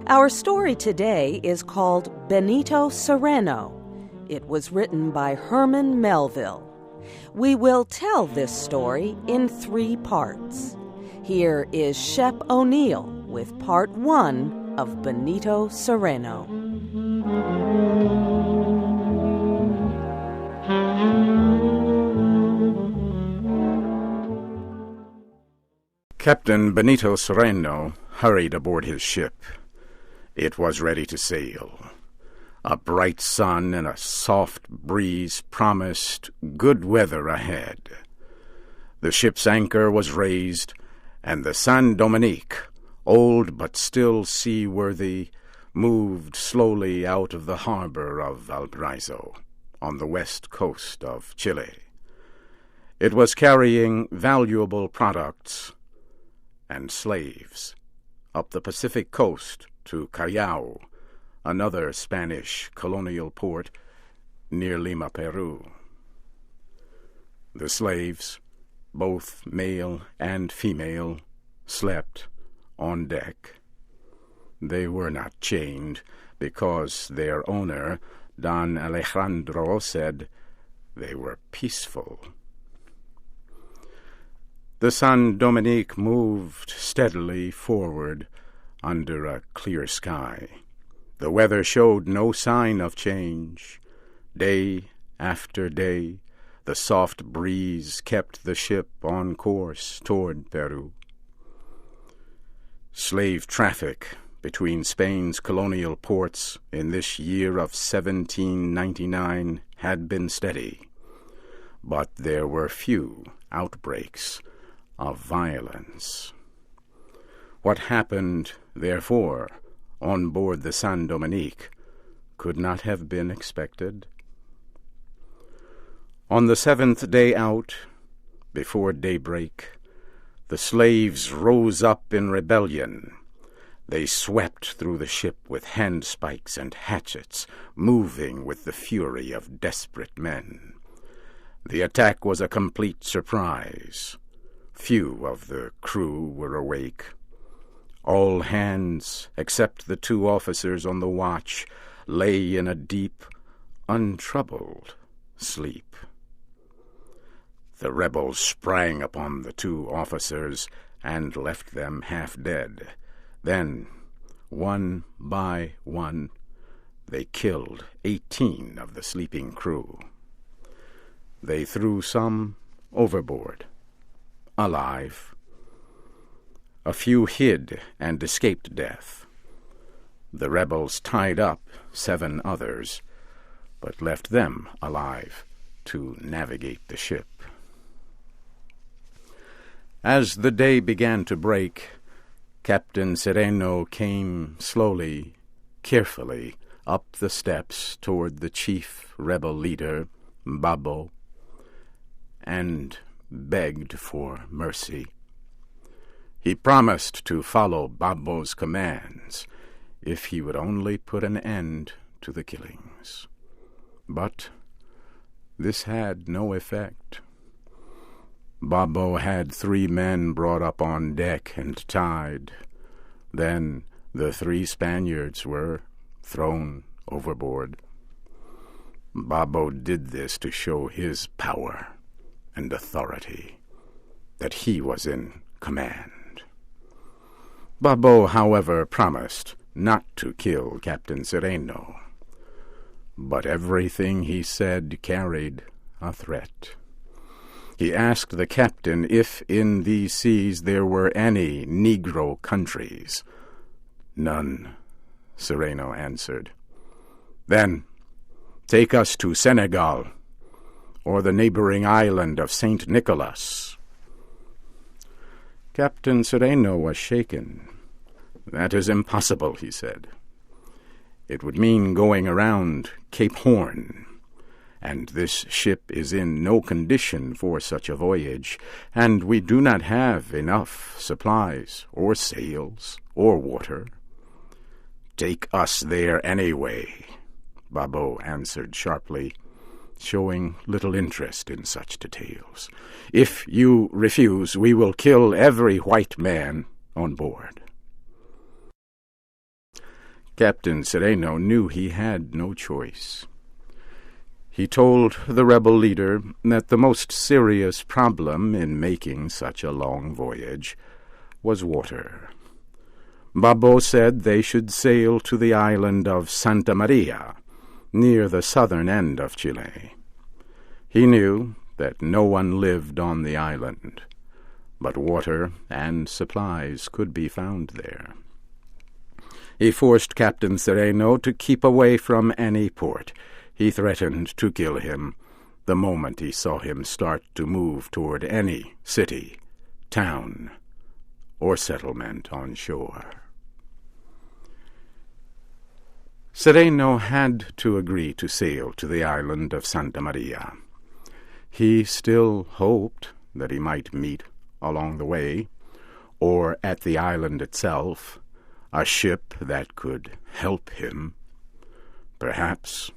Our story today is called Benito Cereno. It was written by Herman Melville. We will tell this story in 3 parts. Here is Shep O'Neill with Part 1 of Benito Cereno. Captain Benito Cereno hurried aboard his ship. It was ready to sail. A bright sun and a soft breeze promised good weather ahead. The ship's anchor was raised, and the San Dominique, old but still seaworthy, moved slowly out of the harbor of Valparaiso, on the west coast of Chile. It was carrying valuable products and slaves up the Pacific coast to Callao, another Spanish colonial port near Lima, Peru. The slaves, both male and female, slept on deck. They were not chained because their owner, Don Alejandro, said they were peaceful. The San Dominique moved steadily forward under a clear sky. The weather showed no sign of change. Day after day, the soft breeze kept the ship on course toward Peru. Slave traffic between Spain's colonial ports in this year of 1799 had been steady, but there were few outbreaks of violence. What happened, therefore, on board the San Dominique could not have been expected. On the 7th day out, before daybreak, the slaves rose up in rebellion. They swept through the ship with handspikes and hatchets, moving with the fury of desperate men. The attack was a complete surprise. Few of the crew were awake. All hands, except the 2 officers on the watch, lay in a deep, untroubled sleep. The rebels sprang upon the 2 officers and left them half dead. Then, one by one, they killed 18 of the sleeping crew. They threw some overboard, alive. A few hid and escaped death. The rebels tied up 7 others, but left them alive to navigate the ship. As the day began to break, Captain Cereno came slowly, carefully, up the steps toward the chief rebel leader, Babo, and begged for mercy. He promised to follow Babo's commands if he would only put an end to the killings. But this had no effect. Babo had 3 men brought up on deck and tied. Then the 3 Spaniards were thrown overboard. Babo did this to show his power and authority, that he was in command. Babo, however, promised not to kill Captain Cereno, but everything he said carried a threat. He asked the captain if in these seas there were any Negro countries. None, Cereno answered. Then take us to Senegal, or the neighboring island of St. Nicholas. Captain Cereno was shaken. That is impossible, he said. It would mean going around Cape Horn, and this ship is in no condition for such a voyage, and we do not have enough supplies, or sails, or water. Take us there anyway, Babo answered sharply, showing little interest in such details. If you refuse, we will kill every white man on board. Captain Cereno knew he had no choice. He told the rebel leader that the most serious problem in making such a long voyage was water. Babo said they should sail to the island of Santa Maria, near the southern end of Chile. He knew that no one lived on the island, but water and supplies could be found there. He forced Captain Cereno to keep away from any port. He threatened to kill him the moment he saw him start to move toward any city, town, or settlement on shore. Cereno had to agree to sail to the island of Santa Maria. He still hoped that he might meet along the way, or at the island itself, a ship that could help him. Perhaps,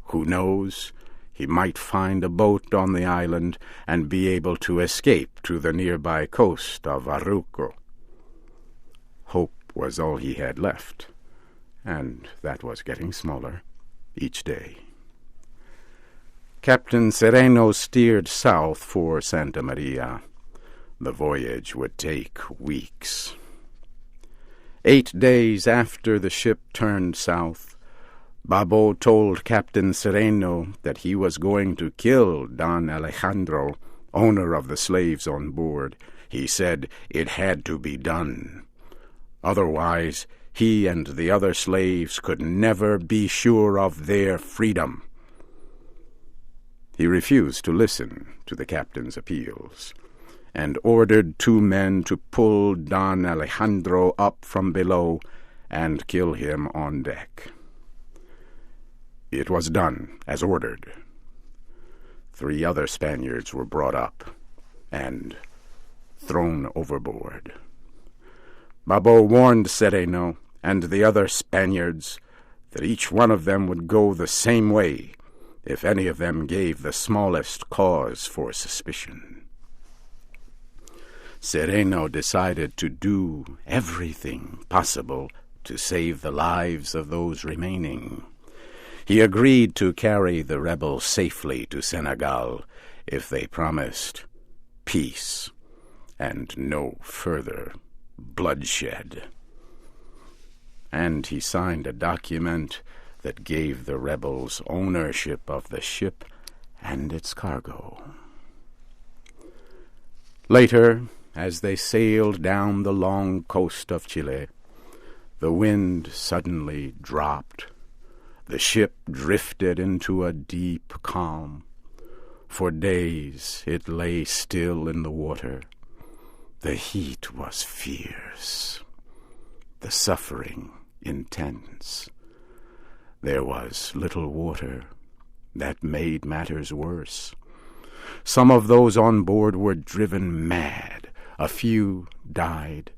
who knows, he might find a boat on the island and be able to escape to the nearby coast of Arauco. Hope was all he had left, and that was getting smaller each day. Captain Cereno steered south for Santa Maria. The voyage would take weeks. 8 days after the ship turned south, Babo told Captain Cereno that he was going to kill Don Alejandro, owner of the slaves on board. He said it had to be done. Otherwise, he and the other slaves could never be sure of their freedom. He refused to listen to the captain's appeals, and ordered 2 men to pull Don Alejandro up from below and kill him on deck. It was done as ordered. 3 other Spaniards were brought up and thrown overboard. Babo warned Cereno and the other Spaniards that each one of them would go the same way if any of them gave the smallest cause for suspicion. Cereno decided to do everything possible to save the lives of those remaining. He agreed to carry the rebels safely to Senegal if they promised peace and no further bloodshed. And he signed a document that gave the rebels ownership of the ship and its cargo. Later, as they sailed down the long coast of Chile, the wind suddenly dropped. The ship drifted into a deep calm. For days it lay still in the water. The heat was fierce, the suffering intense. There was little water. That made matters worse. Some of those on board were driven mad. A few died.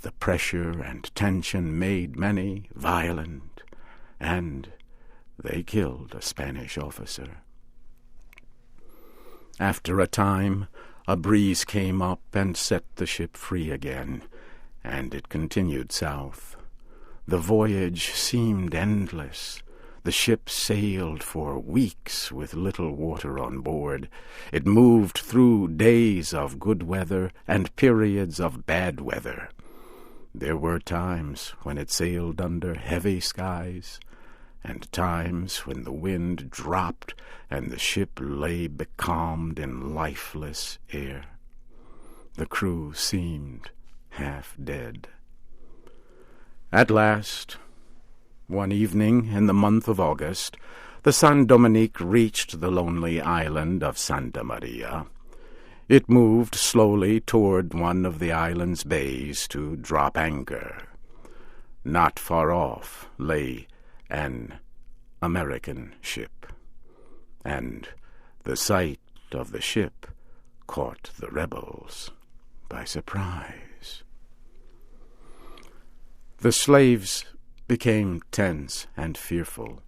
The pressure and tension made many violent, and they killed a Spanish officer. After a time, a breeze came up and set the ship free again, and it continued south. The voyage seemed endless. The ship sailed for weeks with little water on board. It moved through days of good weather and periods of bad weather. There were times when it sailed under heavy skies, and times when the wind dropped and the ship lay becalmed in lifeless air. The crew seemed half dead. At last, one evening in the month of August, the San Dominique reached the lonely island of Santa Maria. It moved slowly toward one of the island's bays to drop anchor. Not far off lay an American ship, and the sight of the ship caught the rebels by surprise. The slaves became tense and fearful.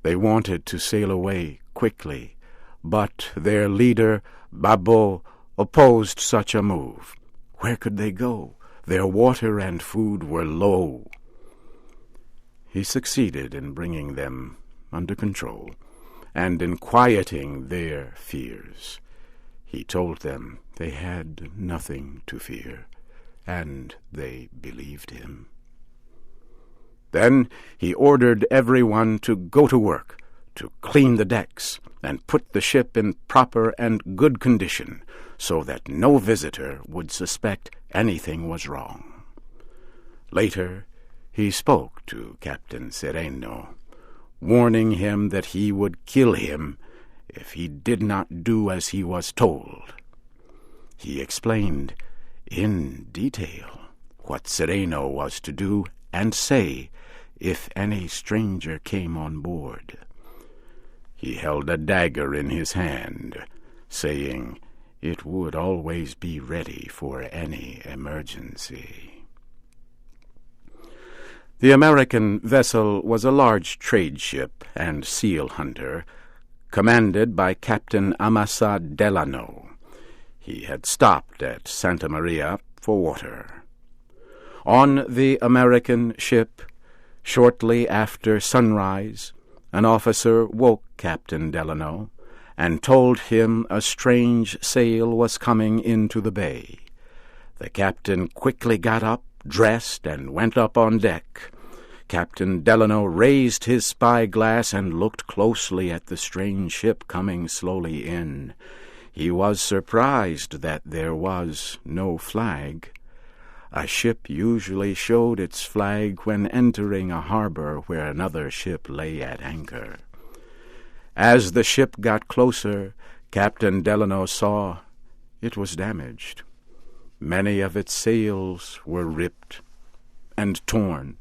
They wanted to sail away quickly, but their leader, Babo, opposed such a move. Where could they go? Their water and food were low. he succeeded in bringing them under control and in quieting their fears. He told them they had nothing to fear, and they believed him. Then he ordered everyone to go to work, to clean the decks, and put the ship in proper and good condition, so that no visitor would suspect anything was wrong. Later, he spoke to Captain Cereno, warning him that he would kill him if he did not do as he was told. He explained in detail what Cereno was to do and say if any stranger came on board. He held a dagger in his hand, saying it would always be ready for any emergency. The American vessel was a large trade ship and seal hunter, commanded by Captain Amasa Delano. He had stopped at Santa Maria for water. On the American ship, shortly after sunrise, an officer woke Captain Delano and told him a strange sail was coming into the bay. The captain quickly got up, dressed, and went up on deck. Captain Delano raised his spyglass and looked closely at the strange ship coming slowly in. He was surprised that there was no flag. A ship usually showed its flag when entering a harbor where another ship lay at anchor. As the ship got closer, Captain Delano saw it was damaged. Many of its sails were ripped and torn.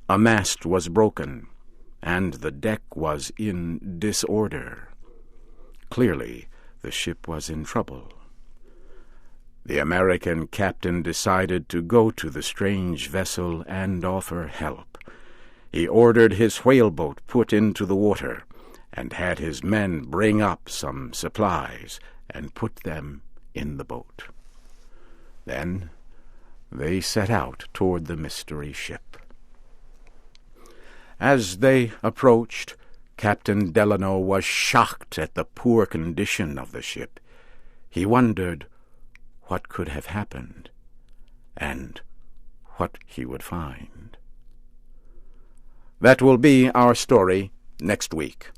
A mast was broken, and the deck was in disorder. Clearly, the ship was in trouble. The American captain decided to go to the strange vessel and offer help. He ordered his whaleboat put into the water and had his men bring up some supplies and put them in the boat. Then they set out toward the mystery ship. As they approached, Captain Delano was shocked at the poor condition of the ship. He wondered what could have happened and what he would find. That will be our story next week.